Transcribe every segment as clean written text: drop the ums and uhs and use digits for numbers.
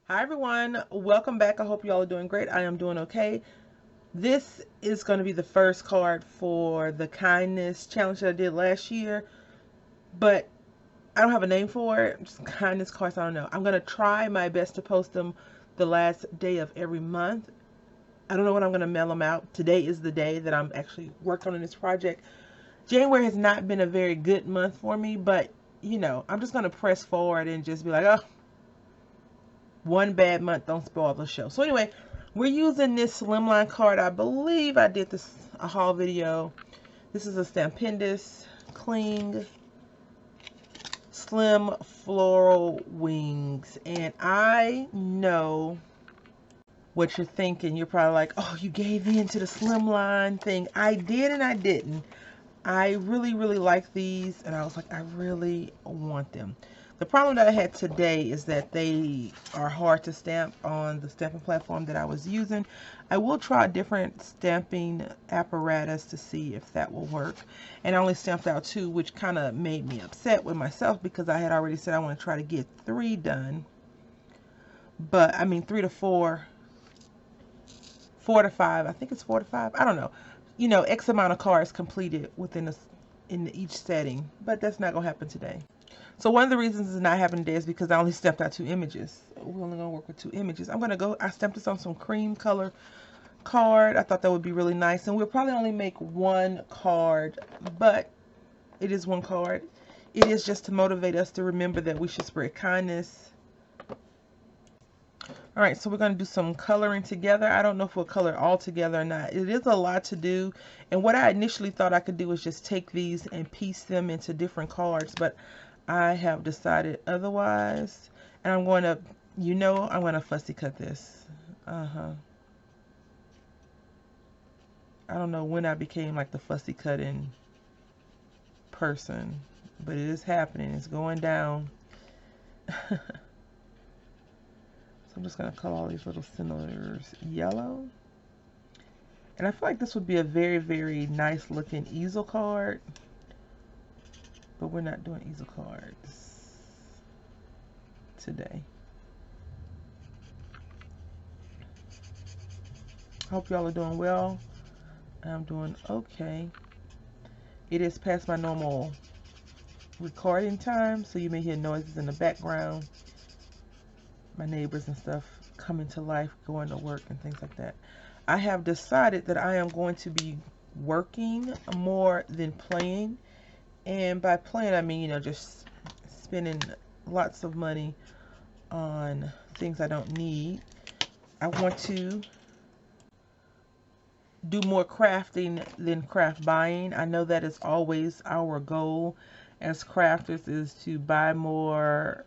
Hi everyone, welcome back. I hope you all are doing great. I am doing okay. This is going to be the first card for the kindness challenge that I did last year, but I don't have a name for it. Just kindness cards, I don't know. I'm going to try my best to post them the last day of every month. I don't know when I'm going to mail them out. Today is the day that I'm actually working on this project. January has not been a very good month for me, but I'm just going to press forward and just be like, oh, one bad month don't spoil the show. So anyway, we're using this slimline card. I believe I did this a haul video. This is a Stampendous Cling Slim Floral Wings. And I know what you're thinking. You're probably like, oh, you gave in to the slimline thing. I did and I didn't. I really, really like these, and I was like, I really want them. The problem that I had today is that they are hard to stamp on the stamping platform that I was using. I will try a different stamping apparatus to see if that will work. And I only stamped out 2, which kind of made me upset with myself because I had already said I want to try to get 3 done. But, I mean, 3 to 4, 4 to 5, I think it's 4 to 5, I don't know. X amount of cards completed in each setting, but that's not gonna happen today. So one of the reasons it's not happening today is because I only stamped out 2 images. We're only gonna work with 2 images. I stamped this on some cream color card. I thought that would be really nice, and we'll probably only make 1 card, but it is 1 card. It is just to motivate us to remember that we should spread kindness. All right, so we're going to do some coloring together. I don't know if we'll color all together or not. It is a lot to do. And what I initially thought I could do was just take these and piece them into different cards. But I have decided otherwise. And I'm going to, I'm going to fussy cut this. I don't know when I became like the fussy cutting person. But it is happening. It's going down. So I'm just going to color all these little cylinders yellow. And I feel like this would be a very, very nice looking easel card. But we're not doing easel cards today. Hope y'all are doing well. I'm doing okay. It is past my normal recording time, so you may hear noises in the background. My neighbors and stuff coming to life, going to work and things like that. I have decided that I am going to be working more than playing. And by playing, I mean, just spending lots of money on things I don't need. I want to do more crafting than craft buying. I know that is always our goal as crafters, is to buy more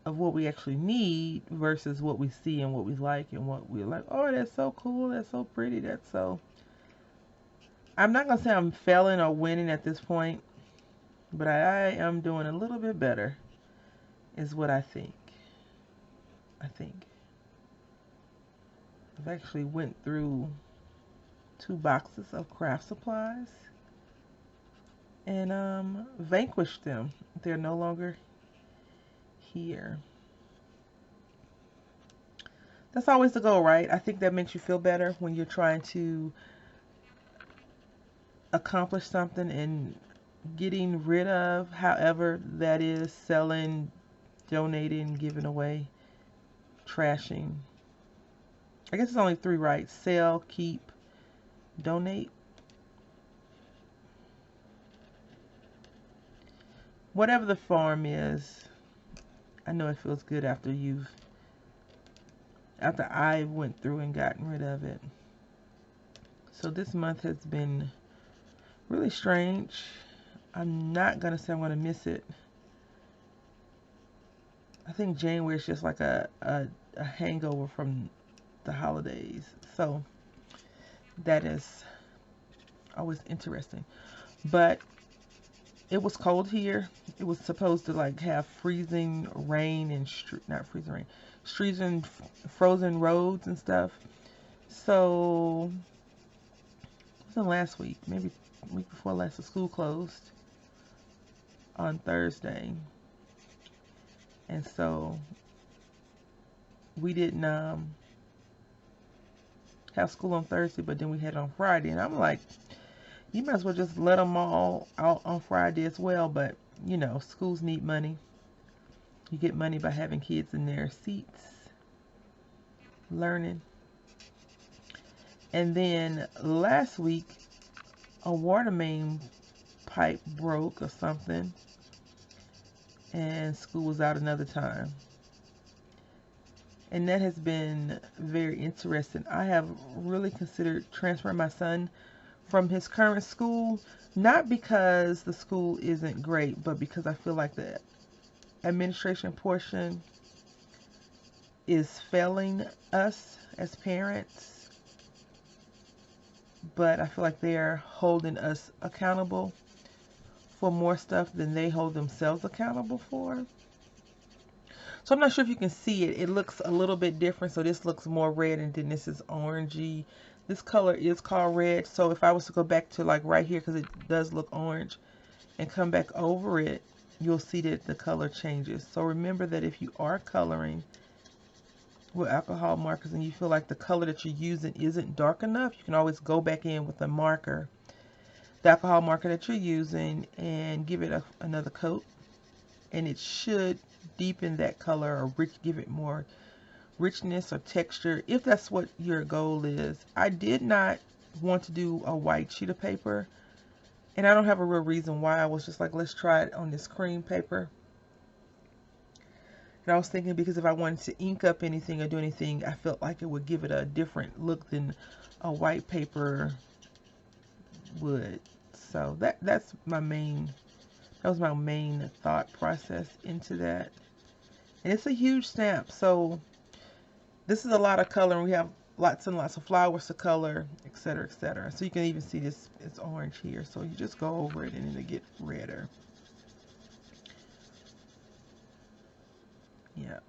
of what we actually need versus what we see and what we like and what we're like, oh, that's so cool, that's so pretty, that's so. I'm not going to say I'm failing or winning at this point, but I am doing a little bit better is what I think. I've actually went through 2 boxes of craft supplies and vanquished them. They're no longer here. That's always the goal, right? I think that makes you feel better when you're trying to accomplish something and getting rid of, however that is, selling, donating, giving away, trashing. I guess it's only 3, right? Sell, keep, donate. Whatever the form is, I know it feels good after I went through and gotten rid of it. So this month has been really strange. I'm not going to say I'm going to miss it. I think January is just like a hangover from the holidays. So that is always interesting. But it was cold here. It was supposed to like have freezing rain and not freezing rain, freezing frozen roads and stuff. So it was last week, maybe week before last, the school closed on Thursday. And so we didn't have school on Thursday, but then we had it on Friday. And I'm like, you might as well just let them all out on Friday as well. But, you know, schools need money. You get money by having kids in their seats, learning. And then last week, a water main pipe broke or something, and school was out another time. And that has been very interesting. I have really considered transferring my son from his current school, not because the school isn't great, but because I feel like the administration portion is failing us as parents. But I feel like they're holding us accountable for more stuff than they hold themselves accountable for. So I'm not sure if you can see it. It looks a little bit different. So this looks more red, and then this is orangey. This color is called red. So if I was to go back to like right here, because it does look orange, and come back over it, you'll see that the color changes. So remember that if you are coloring with alcohol markers and you feel like the color that you're using isn't dark enough, you can always go back in with the marker, the alcohol marker that you're using, and give it another coat. And it should deepen that color or give it more richness or texture, if that's what your goal is. I did not want to do a white sheet of paper, and I don't have a real reason why. I was just like, let's try it on this cream paper. And I was thinking because if I wanted to ink up anything or do anything, I felt like it would give it a different look than a white paper would. So that was my main thought process into that. And it's a huge stamp, so this is a lot of color, and we have lots and lots of flowers to color, etc., etc. So you can even see this, it's orange here, so you just go over it and it'll get redder. Yeah.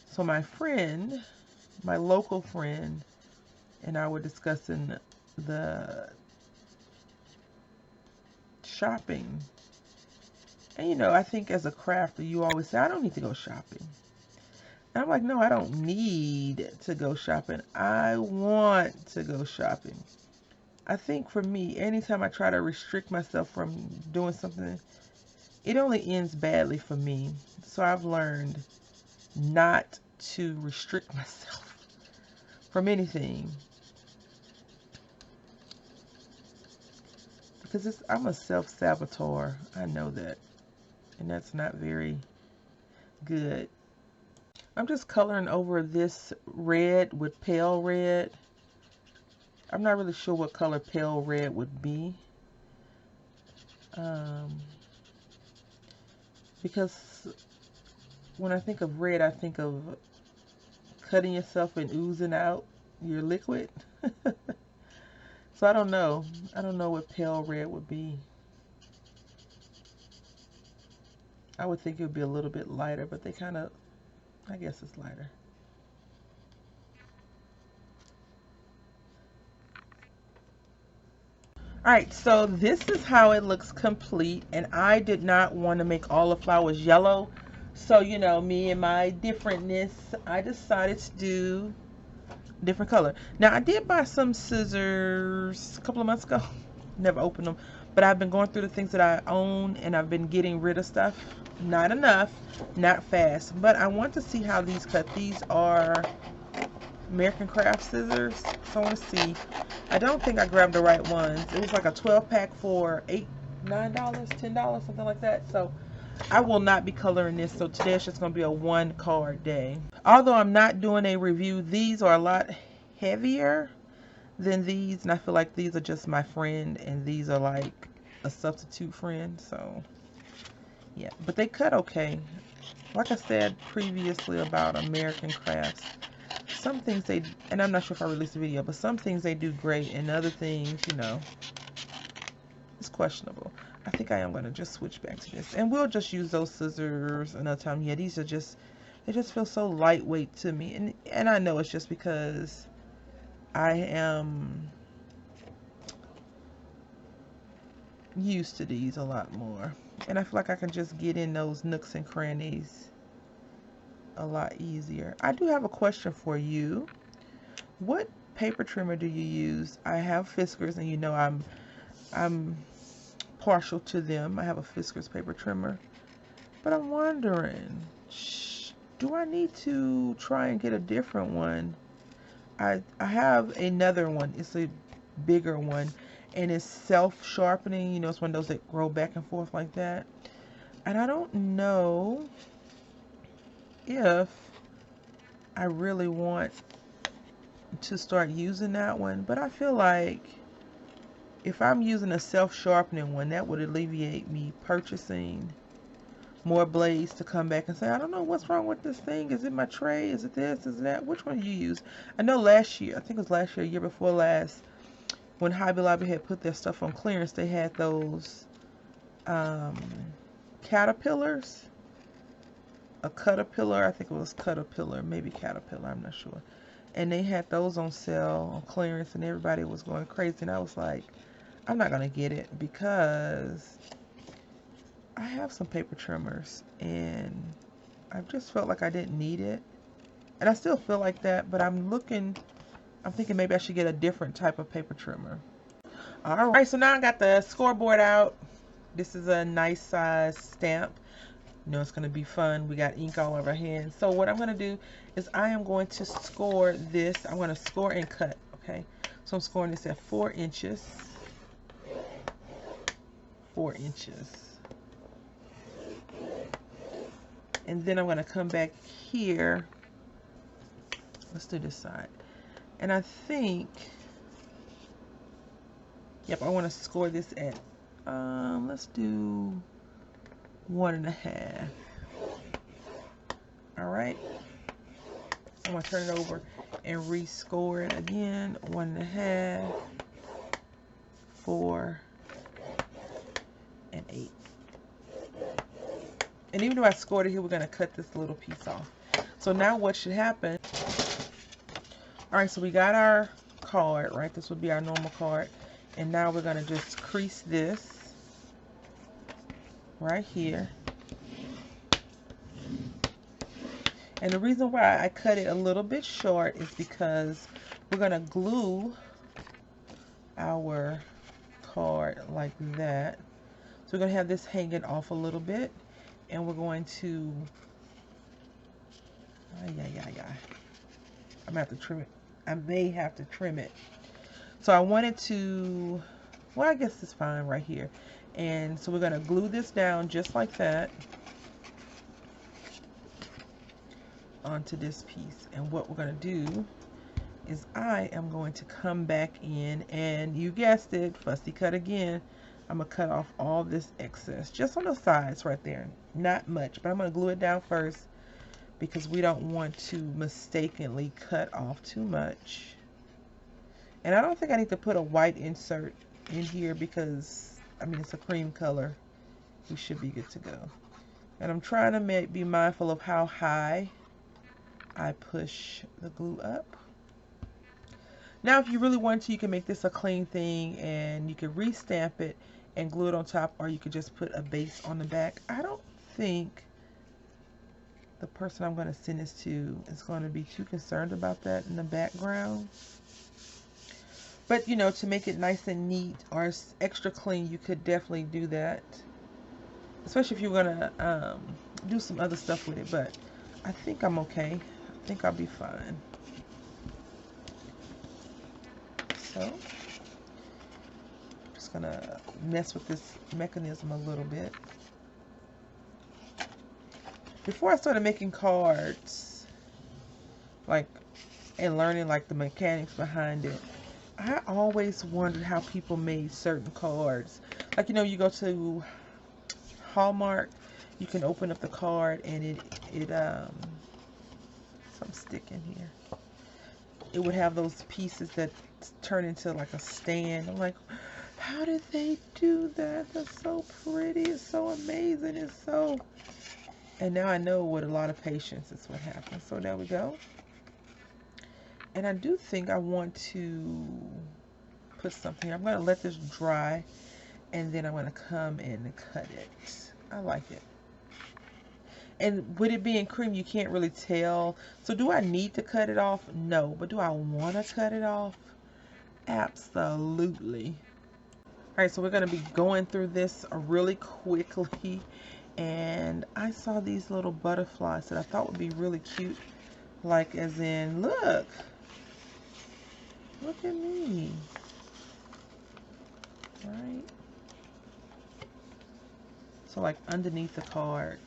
So my local friend, and I were discussing the shopping. And you know, I think as a crafter, you always say, I don't need to go shopping. And I'm like, no, I don't need to go shopping. I want to go shopping. I think for me, anytime I try to restrict myself from doing something, it only ends badly for me. So I've learned not to restrict myself from anything. Because I'm a self-saboteur. I know that. And that's not very good. I'm just coloring over this red with pale red. I'm not really sure what color pale red would be. Because when I think of red, I think of cutting yourself and oozing out your liquid. So I don't know. I don't know what pale red would be. I would think it would be a little bit lighter, but they kind of, I guess it's lighter. Alright, so this is how it looks complete, and I did not want to make all the flowers yellow. So, you know, me and my differentness, I decided to do different color. Now, I did buy some scissors a couple of months ago. Never opened them. But I've been going through the things that I own, and I've been getting rid of stuff. Not enough, not fast. But I want to see how these cut. These are American Craft scissors. So I want to see. I don't think I grabbed the right ones. It was like a 12-pack for $9, $10, something like that. So I will not be coloring this. So today it's just going to be a one card day. Although I'm not doing a review, these are a lot heavier than these. And I feel like these are just my friend, and these are like a substitute friend. So yeah, but they cut okay. Like I said previously about American Crafts, some things they, and I'm not sure if I released a video, but some things they do great, and other things, you know, it's questionable. I think I am going to just switch back to this, and we'll just use those scissors another time. Yeah, these are just, they just feel so lightweight to me, and I know it's just because I am used to these a lot more, and I feel like I can just get in those nooks and crannies a lot easier. I do have a question for you. What paper trimmer do you use? I have Fiskars, and you know I'm partial to them. I have a Fiskars paper trimmer, but I'm wondering, do I need to try and get a different one? I have another one. It's a bigger one, and it's self-sharpening. You know, it's one of those that grow back and forth like that. And I don't know if I really want to start using that one, but I feel like if I'm using a self-sharpening one, that would alleviate me purchasing more blades to come back and say, I don't know what's wrong with this thing. Is it my tray? Is it this? Is it that? Which one do you use? I know last year, I think it was last year, year before last, when Hobby Lobby had put their stuff on clearance, they had those caterpillars. A caterpillar, I think it was Caterpillar, maybe Caterpillar, I'm not sure. And they had those on sale on clearance, and everybody was going crazy. And I was like, I'm not going to get it because I have some paper trimmers and I just felt like I didn't need it. And I still feel like that, but I'm thinking maybe I should get a different type of paper trimmer. All right, so now I got the scoreboard out. This is a nice size stamp. You know, it's going to be fun. We got ink all over our hands. So what I'm going to do is I am going to score this. I'm going to score and cut, okay? So I'm scoring this at 4 inches. 4 inches. And then I'm going to come back here. Let's do this side. And I think, yep, I want to score this at, let's do 1.5. All right. I'm going to turn it over and rescore it again. 1.5, 4, and 8. And even though I scored it here, we're going to cut this little piece off. So now what should happen? All right, so we got our card, right? This would be our normal card. And now we're going to just crease this right here. And the reason why I cut it a little bit short is because we're going to glue our card like that. So we're going to have this hanging off a little bit. And we're going to, I'm going to have to trim it. I may have to trim it. So I wanted to, well, I guess it's fine right here. And so we're going to glue this down just like that onto this piece. And what we're going to do is I am going to come back in, and you guessed it, fussy cut again. I'm going to cut off all this excess just on the sides right there. Not much, but I'm going to glue it down first because we don't want to mistakenly cut off too much. And I don't think I need to put a white insert in here because, I mean, it's a cream color. We should be good to go. And I'm trying to be mindful of how high I push the glue up. Now, if you really want to, you can make this a clean thing and you can re-stamp it and glue it on top, or you could just put a base on the back. I don't think the person I'm going to send this to is going to be too concerned about that in the background. But, you know, to make it nice and neat or extra clean, you could definitely do that. Especially if you're going to do some other stuff with it. But I think I'm okay. I think I'll be fine. So, I'm just going to mess with this mechanism a little bit. Before I started making cards, like, and learning like the mechanics behind it, I always wondered how people made certain cards. Like, you know, you go to Hallmark, you can open up the card and some stick in here. It would have those pieces that turn into like a stand. I'm like, how did they do that? That's so pretty. It's so amazing. It's so... And now I know with a lot of patience is what happens. So there we go. And I do think I want to put something here. I'm going to let this dry, and then I'm going to come in and cut it. I like it. And with it being cream, you can't really tell. So do I need to cut it off? No. But do I want to cut it off? Absolutely. All right, so we're going to be going through this really quickly. And I saw these little butterflies that I thought would be really cute. Like, as in, look. Look at me. Right? So, like, underneath the card.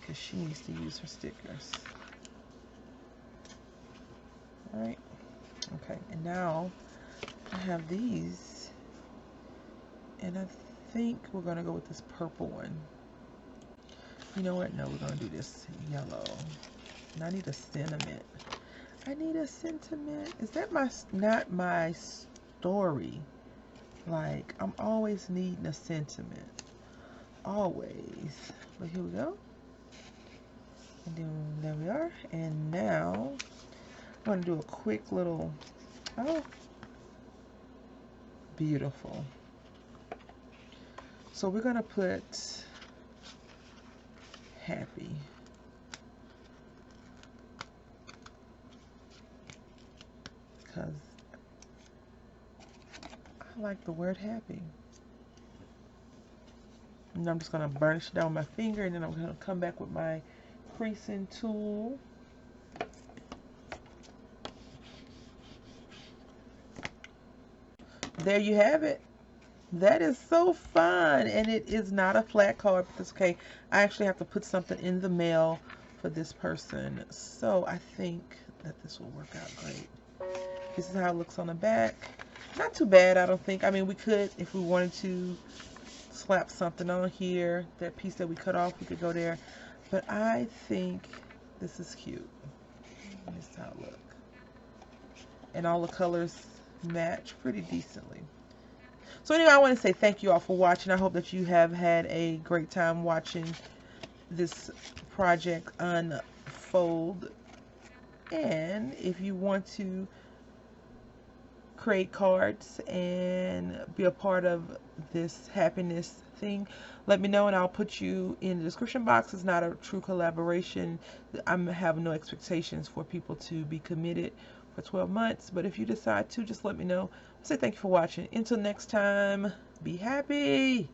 Because she needs to use her stickers. All right. Okay, and now I have these. And I think we're going to go with this purple one. You know what? No, we're going to do this yellow. And I need a sentiment. I need a sentiment. Is that not my story? Like, I'm always needing a sentiment. Always. But here we go. And then there we are. And now I'm going to do a quick little, oh, beautiful. So we're going to put happy. Because I like the word happy. And I'm just going to burnish it down with my finger, and then I'm going to come back with my creasing tool. There you have it. That is so fun, and it is not a flat card, but that's okay. I actually have to put something in the mail for this person, so I think that this will work out great. This is how it looks on the back. Not too bad, I don't think. I mean, we could, if we wanted to, slap something on here. That piece that we cut off, we could go there. But I think this is cute. This is how it looks. And all the colors match pretty decently. So anyway, I want to say thank you all for watching. I hope that you have had a great time watching this project unfold. And if you want to create cards and be a part of this happiness thing, let me know and I'll put you in the description box. It's not a true collaboration. I have no expectations for people to be committed for 12 months, but if you decide to, just let me know. I'll say thank you for watching. Until next time, be happy.